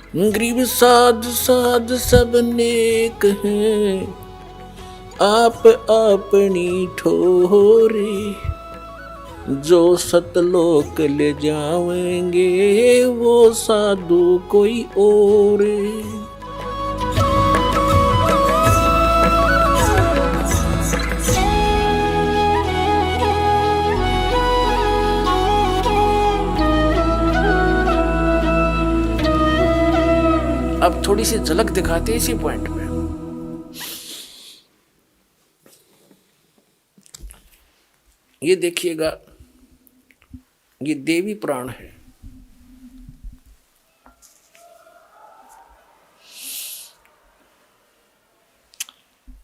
गरीब साध साध सब नेक हैं, आप अपनी ठोरे। जो सतलोक ले जाएंगे वो साधु कोई और। अब थोड़ी सी झलक दिखाते इसी पॉइंट पे। ये देखिएगा, ये देवी पुराण है।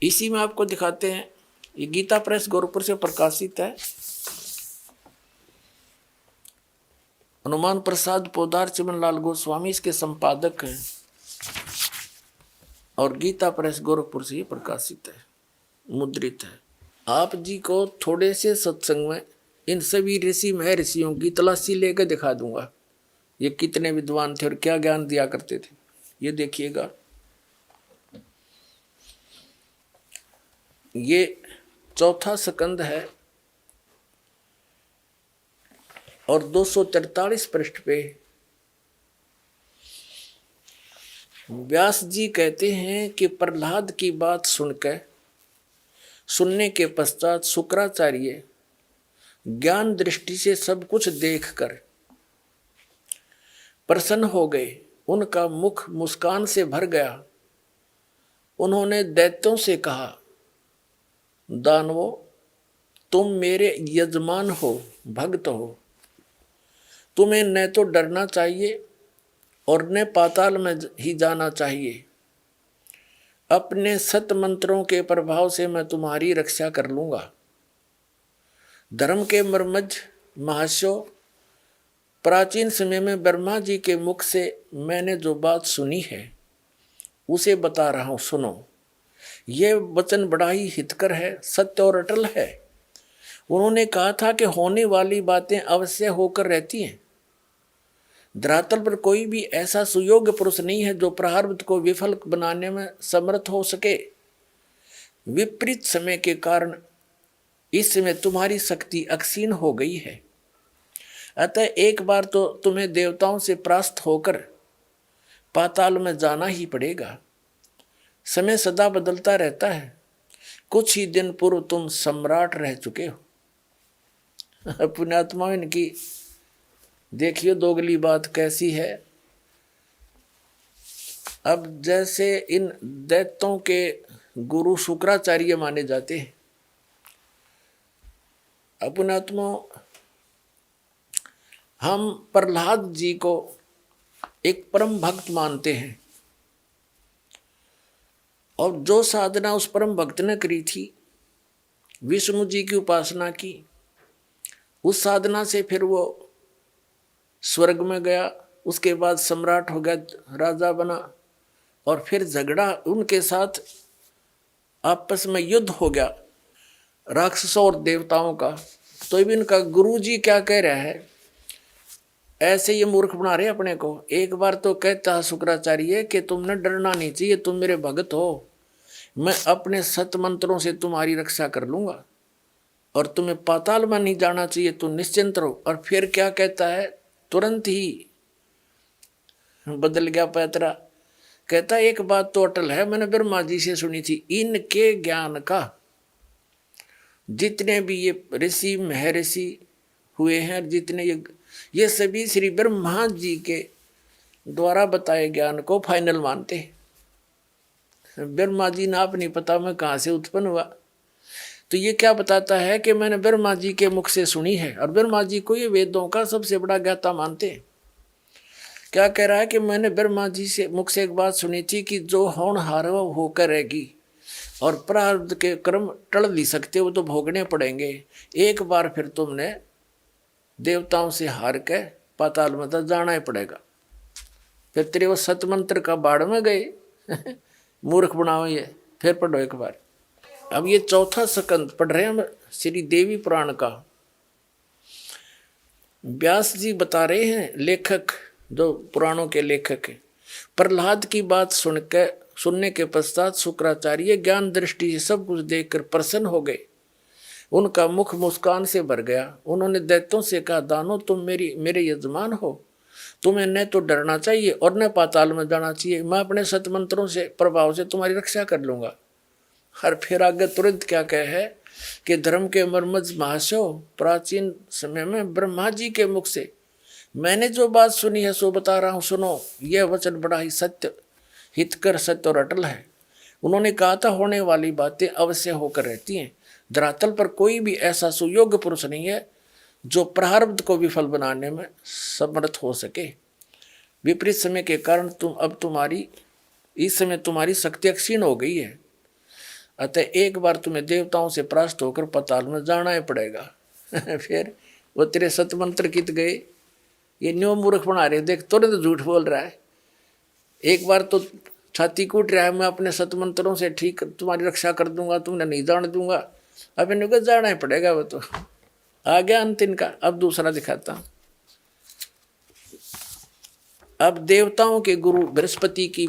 इसी में आपको दिखाते हैं, ये गीता प्रेस गोरखपुर से प्रकाशित है। हनुमान प्रसाद पोदार चिमनलाल गोस्वामी इसके संपादक हैं और गीता प्रेस गोरखपुर से ही प्रकाशित है, मुद्रित है। आप जी को थोड़े से सत्संग में इन सभी ऋषि महर्षियों की तलाशी लेकर दिखा दूंगा, ये कितने विद्वान थे और क्या ज्ञान दिया करते थे। ये देखिएगा, ये चौथा स्कंद है और 243 पृष्ठ पे व्यास जी कहते हैं कि प्रहलाद की बात सुनने के पश्चात शुक्राचार्य ज्ञान दृष्टि से सब कुछ देखकर प्रसन्न हो गए। उनका मुख मुस्कान से भर गया। उन्होंने दैत्यों से कहा, दानवों, तुम मेरे यजमान हो, भक्त हो, तुम्हें न तो डरना चाहिए और न पाताल में ही जाना चाहिए। अपने सत मंत्रों के प्रभाव से मैं तुम्हारी रक्षा कर लूंगा। धर्म के मर्मज महाशयो, प्राचीन समय में ब्रह्मा जी के मुख से मैंने जो बात सुनी है उसे बता रहा हूं, सुनो। यह वचन बड़ा ही हितकर है, सत्य और अटल है। उन्होंने कहा था कि होने वाली बातें अवश्य होकर रहती हैं। धरातल पर कोई भी ऐसा सुयोग्य पुरुष नहीं है जो प्रारब्ध को विफल बनाने में समर्थ हो सके। विपरीत समय के कारण इस समय तुम्हारी शक्ति अक्षीण हो गई है। अतः एक बार तो तुम्हें देवताओं से परास्त होकर पाताल में जाना ही पड़ेगा। समय सदा बदलता रहता है। कुछ ही दिन पूर्व तुम सम्राट रह चुके हो। पुण्यात्मा, इनकी देखिए दोगली बात कैसी है। अब जैसे इन दैत्यों के गुरु शुक्राचार्य माने जाते हैं। पुण्यात्मा, हम प्रहलाद जी को एक परम भक्त मानते हैं और जो साधना उस परम भक्त ने करी थी, विष्णु जी की उपासना की, उस साधना से फिर वो स्वर्ग में गया, उसके बाद सम्राट हो गया, राजा बना, और फिर झगड़ा उनके साथ आपस में युद्ध हो गया राक्षसों और देवताओं का। तो भी इनका गुरु जी क्या कह रहा है, ऐसे ये मूर्ख बना रहे अपने को। एक बार तो कहता शुक्राचार्य कि तुमने डरना नहीं चाहिए, तुम मेरे भगत हो, मैं अपने सत मंत्रों से तुम्हारी रक्षा कर लूंगा और तुम्हें पाताल में नहीं जाना चाहिए, तुम निश्चिंत रहो। और फिर क्या कहता है, तुरंत ही बदल गया पैतरा। कहता एक बात तो अटल है, मैंने ब्रह्मा जी से सुनी थी, इनके ज्ञान का जितने भी ये ऋषि महर्षि हुए हैं, जितने ये सभी श्री ब्रह्मा जी के द्वारा बताए ज्ञान को फाइनल मानते हैं। ब्रह्मा जी ना आप नहीं पता मैं कहाँ से उत्पन्न हुआ। तो ये क्या बताता है कि मैंने ब्रह्मा जी के मुख से सुनी है और ब्रह्मा जी को ये वेदों का सबसे बड़ा ज्ञाता मानते हैं। क्या कह रहा है कि मैंने ब्रह्मा जी से मुख से एक बात सुनी थी कि जो होनहार हो करेगी और प्रारब्ध के कर्म टल नहीं सकते, वो तो भोगने पड़ेंगे। एक बार फिर तुमने देवताओं से हार के पाताल में तो जाना ही पड़ेगा। फिर तेरे वो सतमंत्र का बाढ़ में गए। मूर्ख बनाओ ये। फिर पढ़ो एक बार। अब ये चौथा स्कंद पढ़ रहे हैं हम श्री देवी पुराण का। व्यास जी बता रहे हैं, लेखक जो पुराणों के लेखक हैं, प्रहलाद की बात सुनने के पश्चात शुक्राचार्य ज्ञान दृष्टि से सब कुछ देखकर प्रसन्न हो गए। उनका मुख मुस्कान से भर गया। उन्होंने दैत्यों से कहा, दानव तुम मेरे यजमान हो, तुम्हें न तो डरना चाहिए और न पाताल में जाना चाहिए। मैं अपने सतमंत्रों से प्रभाव से तुम्हारी रक्षा कर लूंगा। और फिर आगे तुरंत क्या कहे कि धर्म के मर्मज महाशय, प्राचीन समय में ब्रह्मा जी के मुख से मैंने जो बात सुनी है सो बता रहा हूँ, सुनो। यह वचन बड़ा ही सत्य, हितकर, सत्य और अटल है। उन्होंने कहा था, होने वाली बातें अवश्य होकर रहती हैं। धरातल पर कोई भी ऐसा सुयोग्य पुरुष नहीं है जो प्रारब्ध को विफल बनाने में समर्थ हो सके। विपरीत समय के कारण इस समय तुम्हारी शक्ति क्षीण हो गई है। अतः एक बार तुम्हें देवताओं से परास्त होकर पाताल में जाना ही पड़ेगा। फिर वो तेरे सतमंत्र कित गए, ये न्यो मूर्ख बना रहे, देख तुरंत झूठ बोल रहा है। एक बार तो छाती कूट रहा है, मैं अपने सतमंत्रों से ठीक तुम्हारी रक्षा कर दूंगा, तुमने नहीं जान दूंगा। अब इनको जाना ही पड़ेगा। वो तो आ गया अंत इनका। अब दूसरा दिखाता हूं। अब देवताओं के गुरु बृहस्पति की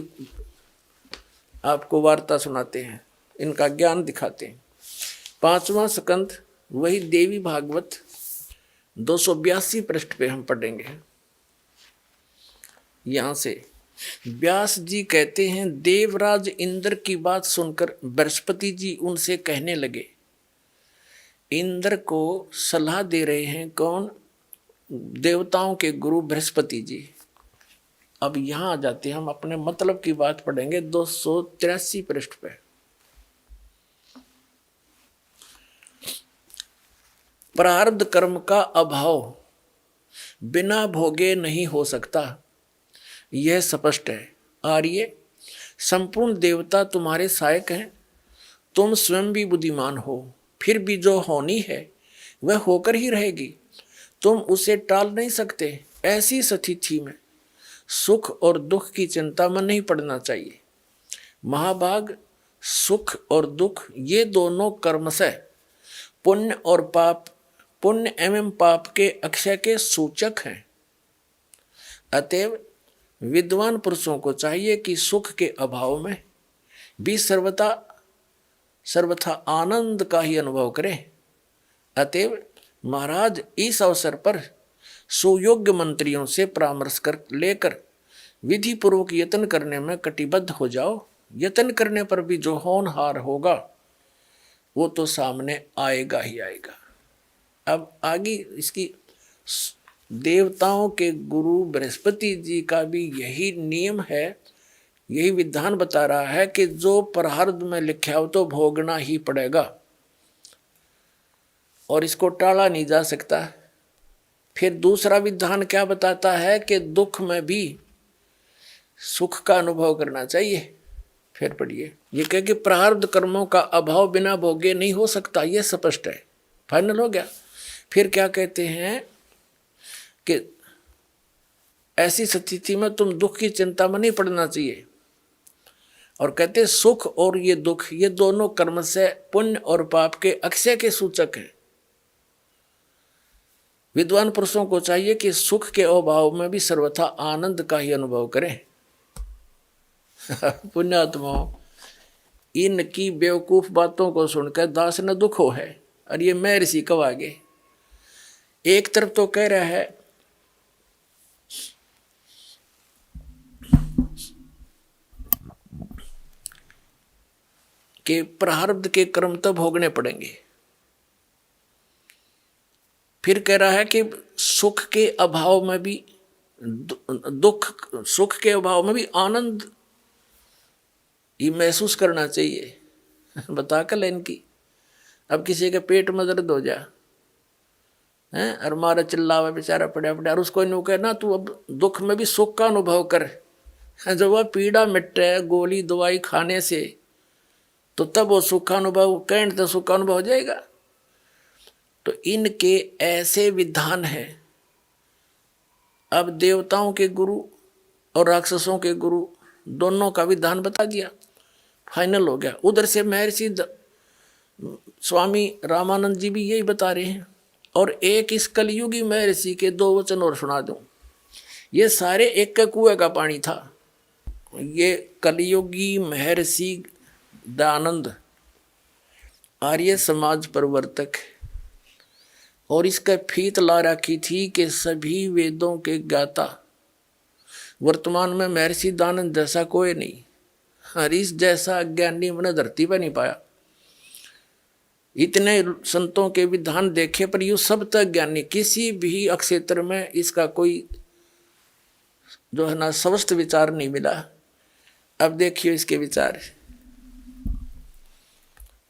आपको वार्ता सुनाते हैं, इनका ज्ञान दिखाते हैं। 5वां स्कंद, वही देवी भागवत 282 पृष्ठ पे हम पढ़ेंगे। यहां से व्यास जी कहते हैं, देवराज इंद्र की बात सुनकर बृहस्पति जी उनसे कहने लगे। इंद्र को सलाह दे रहे हैं कौन? देवताओं के गुरु बृहस्पति जी। अब यहां आ जाते हैं, हम अपने मतलब की बात पढ़ेंगे 283 पृष्ठ पे। प्रारब्ध कर्म का अभाव बिना भोगे नहीं हो सकता, यह स्पष्ट है। आर्य, संपूर्ण देवता तुम्हारे सहायक हैं। तुम स्वयं भी बुद्धिमान हो, फिर भी जो होनी है वह होकर ही रहेगी, तुम उसे टाल नहीं सकते। ऐसी स्थिति में सुख और दुख की चिंता में नहीं पड़ना चाहिए। महाभाग, सुख और दुख ये दोनों कर्मशः पुण्य एवं पाप के अक्षय के सूचक हैं। अतएव विद्वान पुरुषों को चाहिए कि सुख के अभाव में भी सर्वथा आनंद का ही अनुभव करें। अतएव महाराज, इस अवसर पर सुयोग्य मंत्रियों से परामर्श लेकर विधि पूर्वक यत्न करने में कटिबद्ध हो जाओ। यत्न करने पर भी जो होनहार होगा वो तो सामने आएगा ही आएगा। अब आगे इसकी देवताओं के गुरु बृहस्पति जी का भी यही नियम है, यही विधान बता रहा है कि जो प्रारब्ध में लिखा हो तो भोगना ही पड़ेगा और इसको टाला नहीं जा सकता। फिर दूसरा विधान क्या बताता है कि दुख में भी सुख का अनुभव करना चाहिए। फिर पढ़िए, ये कह कि प्रारब्ध कर्मों का अभाव बिना भोगे नहीं हो सकता, यह स्पष्ट है, फाइनल हो गया। फिर क्या कहते हैं कि ऐसी स्थिति में तुम दुख की चिंता में नहीं पड़ना चाहिए। और कहते सुख और ये दुख ये दोनों कर्म से पुण्य और पाप के अक्षय के सूचक हैं। विद्वान पुरुषों को चाहिए कि सुख के अभाव में भी सर्वथा आनंद का ही अनुभव करें। पुण्यात्माओं, इनकी बेवकूफ बातों को सुनकर दास न दुख हो है। और ये मैं ऋषि कब आगे, एक तरफ तो कह रहा है कि प्रारब्ध के कर्म तो भोगने पड़ेंगे, फिर कह रहा है कि सुख के अभाव में भी सुख के अभाव में भी आनंद ये महसूस करना चाहिए। बता कर इनकी, अब किसी के पेट में दर्द हो जा है और मारा चिल्लावा बेचारा पड़ा और उसको इन्हों कहना तू अब दुख में भी सुख का अनुभव कर। जब वह पीड़ा मिटे गोली दवाई खाने से तो तब वो सुख का अनुभव कहने तो सुख का अनुभव हो जाएगा। तो इनके ऐसे विधान हैं। अब देवताओं के गुरु और राक्षसों के गुरु दोनों का विधान बता दिया, फाइनल हो गया। उधर से महर्षि स्वामी रामानंद जी भी यही बता रहे हैं। और एक इस कलयुगी महर्षि के 2 वचन और सुना दूं। ये सारे एक के कुएं का पानी था। ये कलयुगी महर्षि दयानंद आर्य समाज प्रवर्तक, और इसका फीत ला रखी थी कि सभी वेदों के ज्ञाता वर्तमान में महर्षि दयानंद जैसा कोई नहीं, हरीश जैसा अज्ञानी मैंने धरती पर नहीं पाया। इतने संतों के विधान देखे पर यू सब तक ज्ञानी, किसी भी क्षेत्र में इसका कोई जो है ना स्वस्थ विचार नहीं मिला। अब देखिए इसके विचार,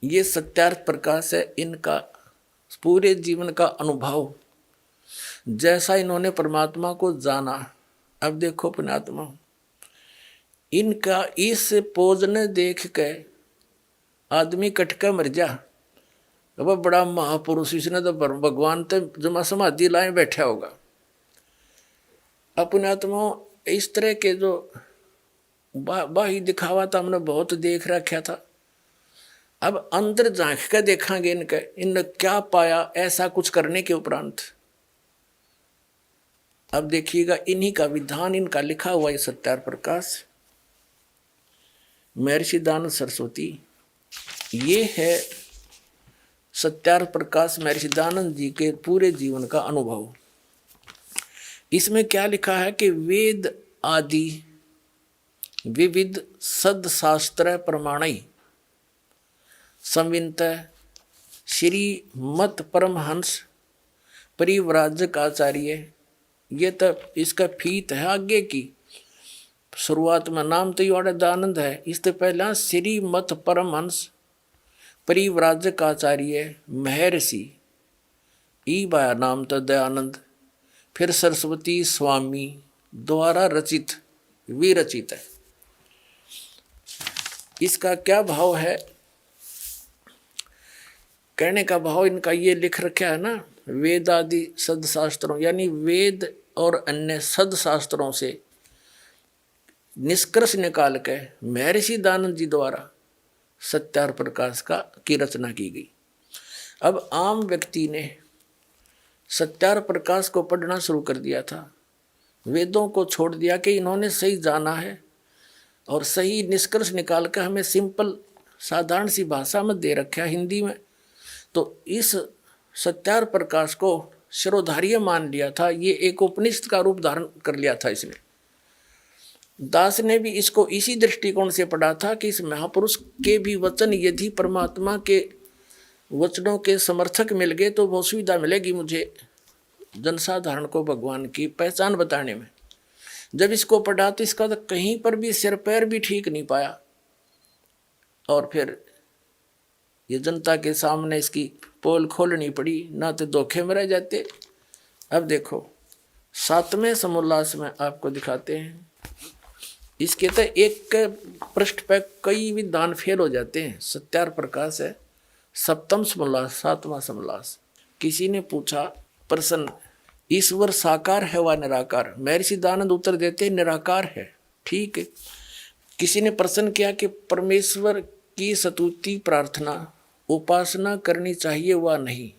ये सत्यार्थ प्रकाश है, इनका पूरे जीवन का अनुभव, जैसा इन्होंने परमात्मा को जाना। अब देखो पुण्यात्मा, इनका इस पोज ने देख के आदमी कटका मर जा, अब बड़ा महापुरुष, इसने तो भगवान तो जमा समाधि लाए बैठा होगा। अपने आत्मा इस तरह के जो बाही दिखावा था हमने बहुत देख रखा था। अब अंदर झांक कर देखेंगे इनके, इनने क्या पाया ऐसा कुछ करने के उपरांत। अब देखिएगा इन्हीं का विधान, इनका लिखा हुआ है सत्यार्थ प्रकाश, महर्षि दयानंद सरस्वती। ये है सत्यार्थ प्रकाश महर्षि दयानंद जी के पूरे जीवन का अनुभव। इसमें क्या लिखा है कि वेद आदि विविध सदशास्त्र प्रमाणई संवित श्री मत परमहंस परिव्राजक आचार्य। ये तो इसका फीत है आगे की। शुरुआत में नाम तो योड़ा दयानंद है, इससे पहला श्री मत परमहंस परिव्राजक आचार्य महर्षि, ई बाया नाम तो दयानंद, फिर सरस्वती स्वामी द्वारा रचित विरचित है। इसका क्या भाव है, कहने का भाव इनका ये लिख रखा है ना, वेद आदि सदशास्त्रों यानी वेद और अन्य सदशास्त्रों से निष्कर्ष निकाल के महर्षि दयानंद जी द्वारा सत्यार्थ प्रकाश की रचना की गई। अब आम व्यक्ति ने सत्यार्थ प्रकाश को पढ़ना शुरू कर दिया था, वेदों को छोड़ दिया कि इन्होंने सही जाना है और सही निष्कर्ष निकाल कर हमें सिंपल साधारण सी भाषा में दे रखा है हिंदी में। तो इस सत्यार्थ प्रकाश को शिरोधार्य मान लिया था, ये एक उपनिषद का रूप धारण कर लिया था इसने। दास ने भी इसको इसी दृष्टिकोण से पढ़ा था कि इस महापुरुष के भी वचन यदि परमात्मा के वचनों के समर्थक मिल गए तो बहुत सुविधा मिलेगी मुझे जनसाधारण को भगवान की पहचान बताने में। जब इसको पढ़ा तो इसका तो कहीं पर भी सिर पैर भी ठीक नहीं पाया, और फिर ये जनता के सामने इसकी पोल खोलनी पड़ी, ना तो धोखे में रह जाते। अब देखो 7वें समोल्लास में आपको दिखाते हैं, इसके तो एक पृष्ठ पर कई विधान फेल हो जाते हैं। सत्यार्थ प्रकाश है 7वां समोल्लास 7वां समोल्लास। किसी ने पूछा प्रश्न, ईश्वर साकार है व निराकार? महर्षि दयानंद उत्तर देते निराकार है। ठीक है। किसी ने प्रश्न किया कि परमेश्वर की स्तुति प्रार्थना उपासना करनी चाहिए व नहीं?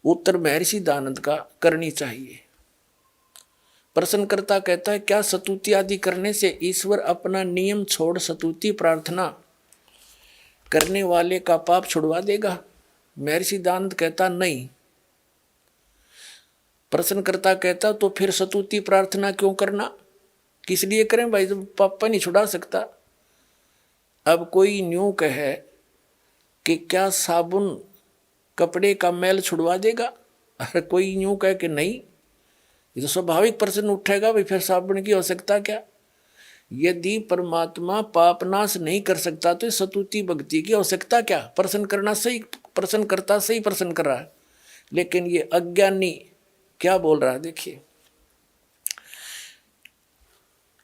उत्तर महर्षि दयानंद का करनी चाहिए। प्रश्नकर्ता कहता है क्या स्तुति आदि करने से ईश्वर अपना नियम छोड़ स्तुति प्रार्थना करने वाले का पाप छुड़वा देगा? महर्षि दयानंद कहता नहीं। प्रश्नकर्ता कहता तो फिर स्तुति प्रार्थना क्यों करना, किस लिए करें भाई, जब पाप नहीं छुड़ा सकता। अब कोई न्यू कहे कि क्या साबुन कपड़े का मैल छुड़वा देगा, अरे कोई न्यू कहे कि नहीं, ये तो स्वाभाविक प्रश्न उठेगा भाई फिर साबुन की आवश्यकता क्या? यदि परमात्मा पापनाश नहीं कर सकता तो स्तुति भक्ति की आवश्यकता क्या? प्रश्न करना सही, प्रश्न करता सही प्रश्न कर रहा है, लेकिन ये अज्ञानी क्या बोल रहा है देखिए,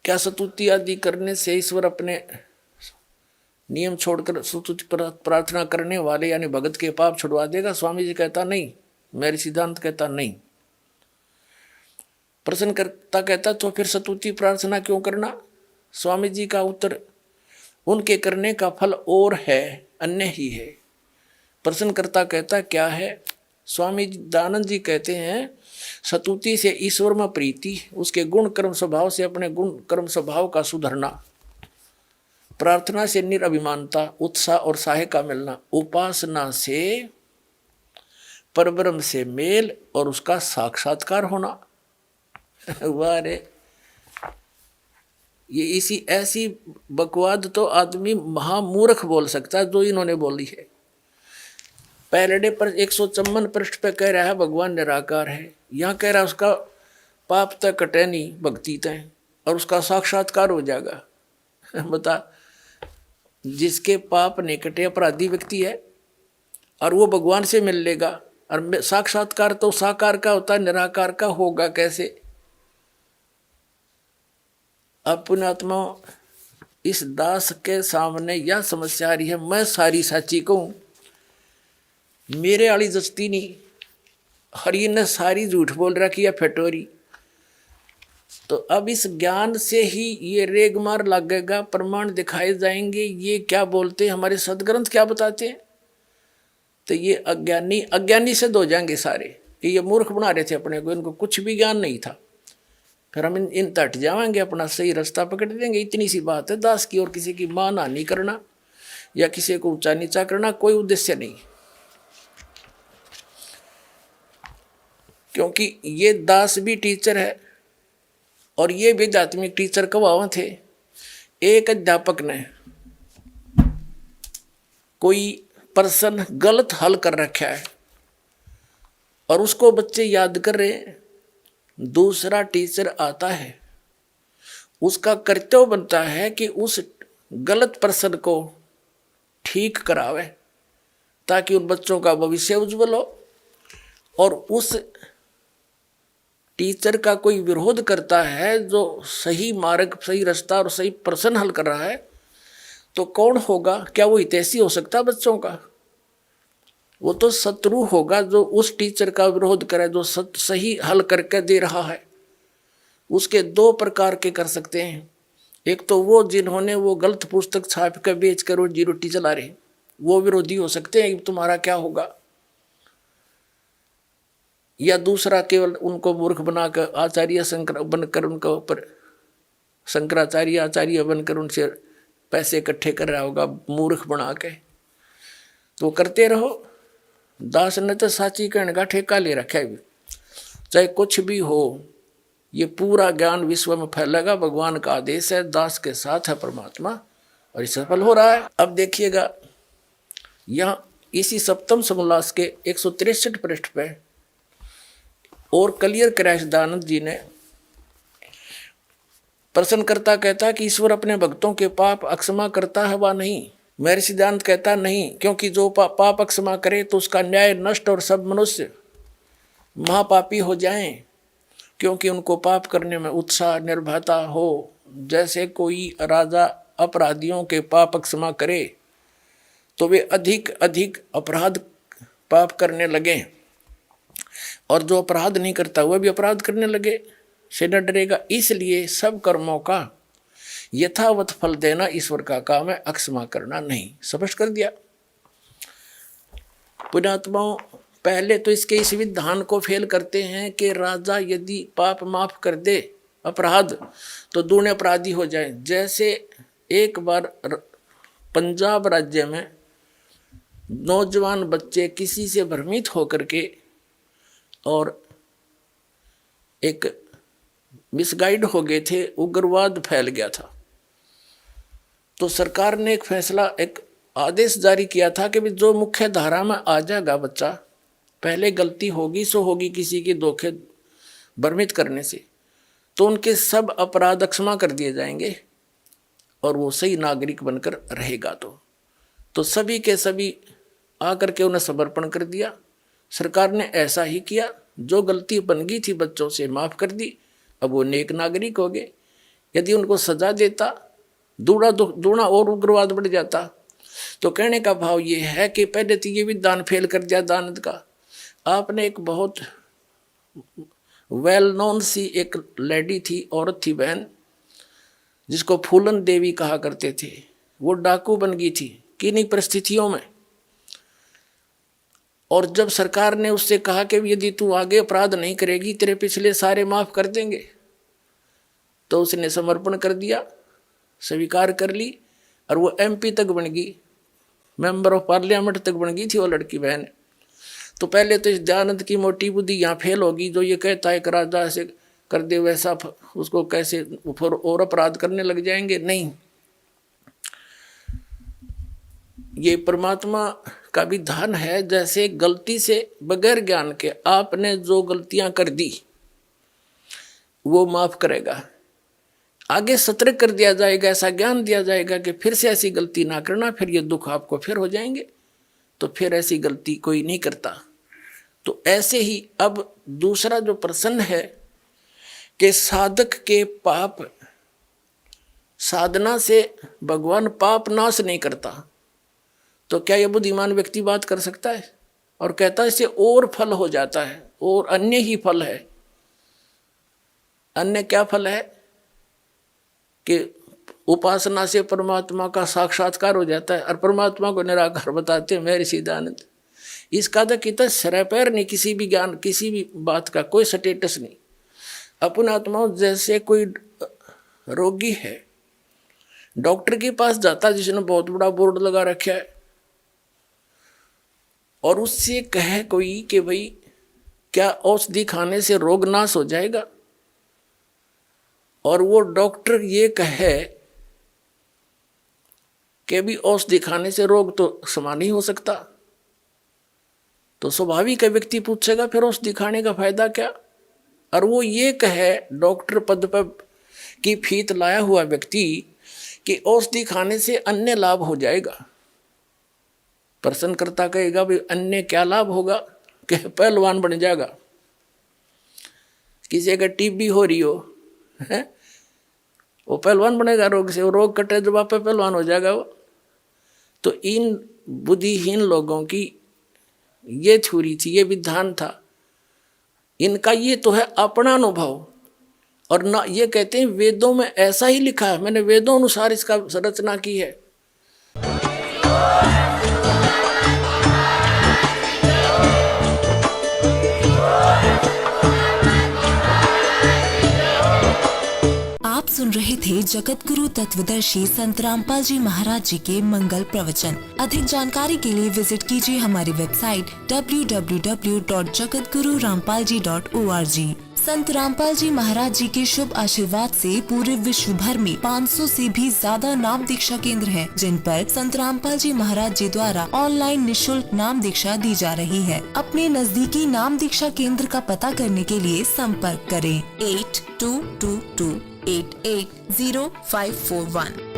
क्या स्तुति आदि करने से ईश्वर अपने नियम छोड़कर स्तुति प्रार्थना करने वाले यानी भगत के पाप छुड़वा देगा? स्वामी जी कहता नहीं, मेरी सिद्धांत कहता नहीं। प्रश्नकर्ता कहता तो फिर स्तुति प्रार्थना क्यों करना? स्वामी जी का उत्तर, उनके करने का फल और है, अन्य ही है। प्रश्नकर्ता कहता क्या है? स्वामी दयानंद जी कहते हैं स्तुति से ईश्वर में प्रीति, उसके गुण कर्म स्वभाव से अपने गुण कर्म स्वभाव का सुधरना, प्रार्थना से निरभिमानता, उत्साह और साहे का मिलना, उपासना से परब्रह्म से मेल और उसका साक्षात्कार होना। वाह रे, ये इसी ऐसी बकवाद तो आदमी महामूर्ख बोल सकता है जो इन्होंने बोली है। पहले पर 154 पृष्ठ पे कह रहा है भगवान निराकार है, यहाँ कह रहा है उसका पाप तक कटे नहीं भक्ति तय और उसका साक्षात्कार हो जाएगा। बता, जिसके पाप नहीं कटे अपराधी व्यक्ति है और वो भगवान से मिल लेगा, और साक्षात्कार तो साकार का होता है, निराकार का होगा कैसे? अब पुण्यात्मा, इस दास के सामने यह समस्या आ रही है, मैं सारी साची कहूं, मेरे वाली जस्ती नहीं, हरि ने सारी झूठ बोल रखी है फेटोरी। तो अब इस ज्ञान से ही ये रेग मार लगेगा, प्रमाण दिखाए जाएंगे, ये क्या बोलते, हमारे सदग्रंथ क्या बताते हैं। तो ये अज्ञानी से हो जाएंगे सारे कि ये मूर्ख बना रहे थे अपने को, इनको कुछ भी ज्ञान नहीं था। फिर हम इन तट जाएंगे, अपना सही रास्ता पकड़ देंगे। इतनी सी बात है दास की, और किसी की मान हानि करना या किसी को ऊंचा नीचा करना कोई उद्देश्य नहीं, क्योंकि ये दास भी टीचर है और ये भी आध्यात्मिक टीचर कब थे। एक अध्यापक ने कोई प्रश्न गलत हल कर रखा है और उसको बच्चे याद कर रहे हैं, दूसरा टीचर आता है, उसका कर्तव्य बनता है कि उस गलत प्रश्न को ठीक करावे ताकि उन बच्चों का भविष्य उज्जवल हो। और उस टीचर का कोई विरोध करता है जो सही मार्ग, सही रास्ता और सही प्रश्न हल कर रहा है, तो कौन होगा? क्या वो हितैषी हो सकता बच्चों का? वो तो शत्रु होगा जो उस टीचर का विरोध करे जो सही हल करके दे रहा है। उसके दो प्रकार के कर सकते हैं, एक तो वो जिन्होंने वो गलत पुस्तक छाप कर बेच कर रोजी रोटी चला रहे, वो विरोधी हो सकते हैं कि तुम्हारा क्या होगा। या दूसरा केवल उनको मूर्ख बनाकर आचार्य शंकर बनकर उनके ऊपर शंकराचार्य आचार्य बनकर उनसे पैसे इकट्ठे कर रहा होगा मूर्ख बना के। तो करते रहो। दास ने तो साची कहने का ठेका ले रखा है, चाहे कुछ भी हो, ये पूरा ज्ञान विश्व में फैलेगा, भगवान का आदेश है, दास के साथ है परमात्मा, और ये सफल हो रहा है। अब देखिएगा यहाँ इसी सप्तम समोल्लास के 163 पृष्ठ पे और क्लियर कराया सिद्धानंद जी ने। प्रश्नकर्ता कहता कि ईश्वर अपने भक्तों के पाप अक्षमा करता है वा नहीं? मेरे सिद्धांत कहता नहीं, क्योंकि जो पाप अक्षमा करे तो उसका न्याय नष्ट और सब मनुष्य महापापी हो जाएं, क्योंकि उनको पाप करने में उत्साह निर्भयता हो। जैसे कोई राजा अपराधियों के पाप क्षमा करे तो वे अधिक अधिक अपराध पाप करने लगे, और जो अपराध नहीं करता वह भी अपराध करने लगे से न डरेगा। इसलिए सब कर्मों का यथावत फल देना ईश्वर का काम है, अक्षमा करना नहीं। स्पष्ट कर दिया। पुण्यात्माओं, पहले तो इसके इस विधान को फेल करते हैं कि राजा यदि पाप माफ कर दे अपराध तो दूने अपराधी हो जाए। जैसे एक बार पंजाब राज्य में नौजवान बच्चे किसी से भ्रमित होकर के और एक मिसगाइड हो गए थे, उग्रवाद फैल गया था। तो सरकार ने एक फैसला, एक आदेश जारी किया था कि जो मुख्य धारा में आ जाएगा बच्चा, पहले गलती होगी सो होगी किसी के धोखे भ्रमित करने से, तो उनके सब अपराध क्षमा कर दिए जाएंगे और वो सही नागरिक बनकर रहेगा। तो सभी के सभी आकर के उन्हें समर्पण कर दिया। सरकार ने ऐसा ही किया, जो गलती बन गई थी बच्चों से माफ कर दी, अब वो नेक नागरिक हो गए। यदि उनको सजा देता दूना और उग्रवाद बढ़ जाता। तो कहने का भाव ये है कि पहले तो ये विधान फेल कर दिया दानद का। आपने एक बहुत वेल नोन सी एक लेडी थी, औरत थी, बहन, जिसको फूलन देवी कहा करते थे। वो डाकू बन गई थी किन्हीं परिस्थितियों में। और जब सरकार ने उससे कहा कि यदि तू आगे अपराध नहीं करेगी तेरे पिछले सारे माफ कर देंगे, तो उसने समर्पण कर दिया, स्वीकार कर ली और वो MP तक बन गई, मेंबर ऑफ पार्लियामेंट तक बन गई थी वो लड़की बहन। तो पहले तो इस दयानंद की मोटी बुद्धि यहाँ फेल होगी, जो ये कहता है कि राजा से कर दे वैसा, उसको कैसे और अपराध करने लग जाएंगे। नहीं, ये परमात्मा का विधान है। जैसे गलती से बगैर ज्ञान के आपने जो गलतियां कर दी वो माफ करेगा, आगे सतर्क कर दिया जाएगा, ऐसा ज्ञान दिया जाएगा कि फिर से ऐसी गलती ना करना, फिर ये दुख आपको फिर हो जाएंगे, तो फिर ऐसी गलती कोई नहीं करता। तो ऐसे ही अब दूसरा जो प्रश्न है कि साधक के पाप, साधना से भगवान पाप नाश नहीं करता, तो क्या यह बुद्धिमान व्यक्ति बात कर सकता है और कहता है इससे और फल हो जाता है, और अन्य ही फल है। अन्य क्या फल है कि उपासना से परमात्मा का साक्षात्कार हो जाता है और परमात्मा को निराकार बताते हैं महर्षि दयानंद। इसका तो कितना सर पैर नहीं, किसी भी ज्ञान, किसी भी बात का कोई स्टेटस नहीं। अपने आत्मा जैसे कोई रोगी है, डॉक्टर के पास जाता जिसने बहुत बड़ा बोर्ड लगा रखा है, और उससे कहे कोई कि भाई क्या औषधि खाने से रोग नाश हो जाएगा, और वो डॉक्टर ये कहे कि भी औषधि खाने से रोग तो समान ही हो सकता, तो स्वाभाविक है व्यक्ति पूछेगा फिर औषधि खाने का फायदा क्या। और वो ये कहे डॉक्टर पद पर की फीत लाया हुआ व्यक्ति कि औषधि खाने से अन्य लाभ हो जाएगा। प्रश्नकर्ता कहेगा भाई अन्य क्या लाभ होगा, कि पहलवान बन जाएगा। किसी अगर TB हो रही हो है, वो पहलवान बनेगा रोग से, वो रोग कटे जब आप पहलवान हो जाएगा वो। तो इन बुद्धिहीन लोगों की ये थ्योरी थी, ये विधान था इनका। ये तो है अपना अनुभव, और ना ये कहते हैं वेदों में ऐसा ही लिखा है, मैंने वेदों अनुसार इसका रचना की है। आप सुन रहे थे जगत गुरु तत्वदर्शी संत रामपाल जी महाराज जी के मंगल प्रवचन। अधिक जानकारी के लिए विजिट कीजिए हमारी वेबसाइट www.jagatgururampalji.org। संत रामपाल जी महाराज जी के शुभ आशीर्वाद से पूरे विश्व भर में 500 से भी ज्यादा नाम दीक्षा केंद्र हैं, जिन पर संत रामपाल जी महाराज जी द्वारा ऑनलाइन निशुल्क नाम दीक्षा दी जा रही है। अपने नजदीकी नाम दीक्षा केंद्र का पता करने के लिए संपर्क करें 8222880541।